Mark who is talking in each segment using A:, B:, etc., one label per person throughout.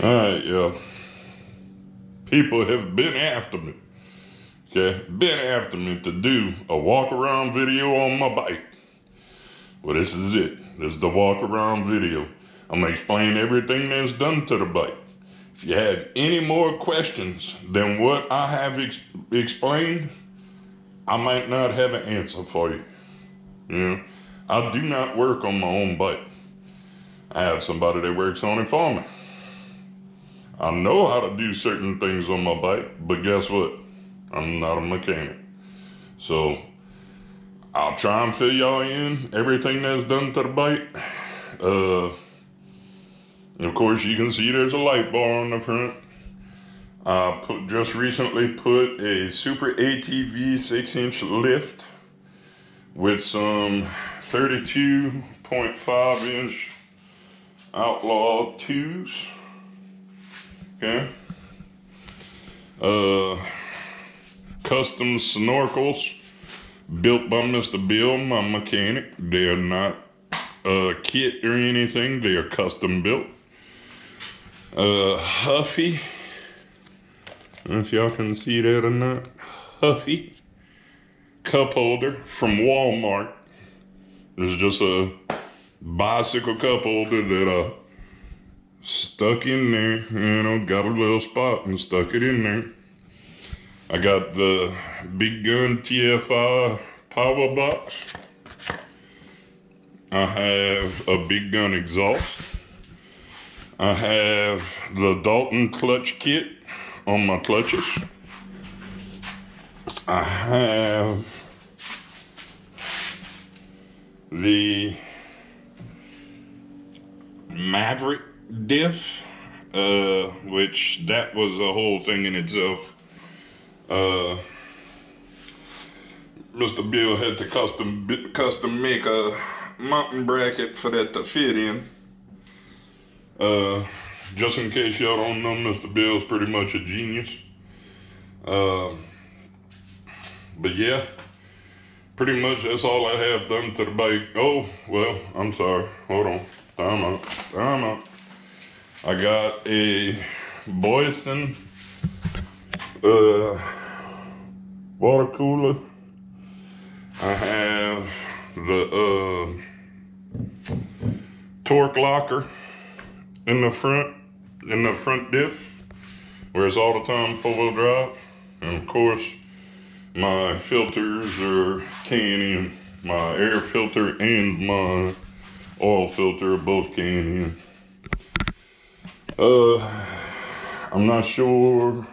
A: Alright, y'all. People have been after me. Okay? Been after me to do a walk around video on my bike. Well, this is it. This is the walk around video. I'm gonna explain everything that's done to the bike. If you have any more questions than what I have explained, I might not have an answer for you. You know, I do not work on my own bike. I have somebody that works on it for me. I know how to do certain things on my bike, but guess what? I'm not a mechanic. So I'll try and fill y'all in everything that's done to the bike. Of course, you can see there's a light bar on the front. I just recently put a Super ATV 6-inch lift with some 32.5-inch Outlaw 2s. Okay. Custom snorkels built by Mr. Bill, my mechanic. They are not a kit or anything. They are custom built. Huffy. I don't know if y'all can see that or not. Huffy cup holder from Walmart. This is just a bicycle cup holder that I stuck in there. You know, got a little spot and stuck it in there. I got the Big Gun TFI power box. I have a Big Gun exhaust. I have the Dalton clutch kit on my clutches. I have the Maverick diff, which that was a whole thing in itself. Mr. Bill had to custom make a mountain bracket for that to fit in. Just in case y'all don't know, Mr. Bill's pretty much a genius. But yeah, pretty much that's all I have done to the bike. Oh, well, I'm sorry. Hold on. Time out. I got a Boyson water cooler. I have the torque locker in the front diff, where it's all the time 4-wheel drive. And of course, my filters are CanAm. My air filter and my oil filter are both CanAm. I'm not sure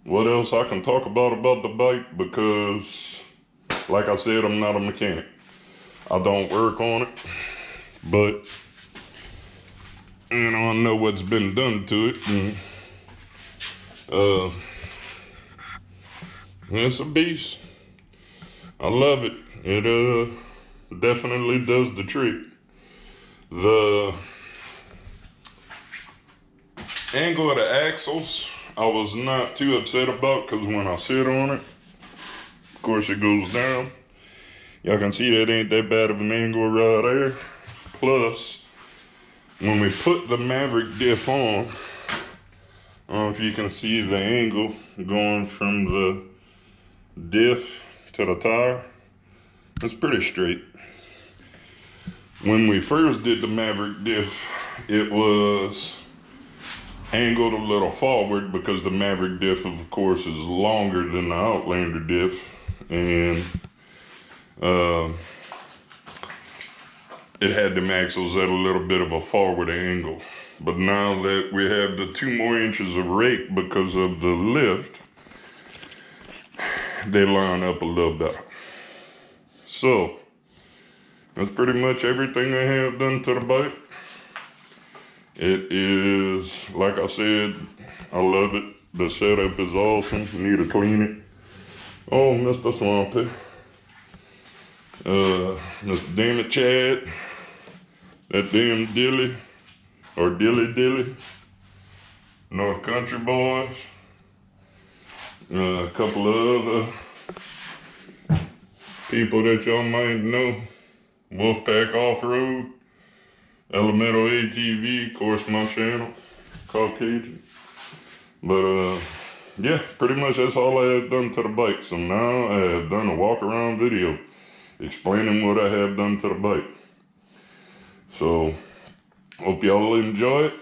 A: what else I can talk about the bike because, like I said, I'm not a mechanic. I don't work on it, but you know, I know what's been done to it. And, it's a beast. I love it. It definitely does the trick. The angle of the axles, I was not too upset about because when I sit on it, of course it goes down. Y'all can see that ain't that bad of an angle right there. Plus, when we put the Maverick diff on, I don't know if you can see the angle going from the diff to the tire. It's pretty straight. When we first did the Maverick diff, it was angled a little forward because the Maverick diff, of course, is longer than the Outlander diff. And it had the axles at a little bit of a forward angle. But now that we have the 2 more inches of rake because of the lift, they line up a little better. So, that's pretty much everything I have done to the bike. It is, like I said, I love it. The setup is awesome. Need to clean it. Oh, Mr. Swampy. Mr. Damn it, Chad. That damn Dilly, or Dilly, North Country Boys. A couple of other people that y'all might know. Wolfpack Off-Road. Elemental ATV, of course, my channel, Cau-Cajun. But yeah, pretty much that's all I have done to the bike. So now I have done a walk around video explaining what I have done to the bike. So hope y'all enjoy it.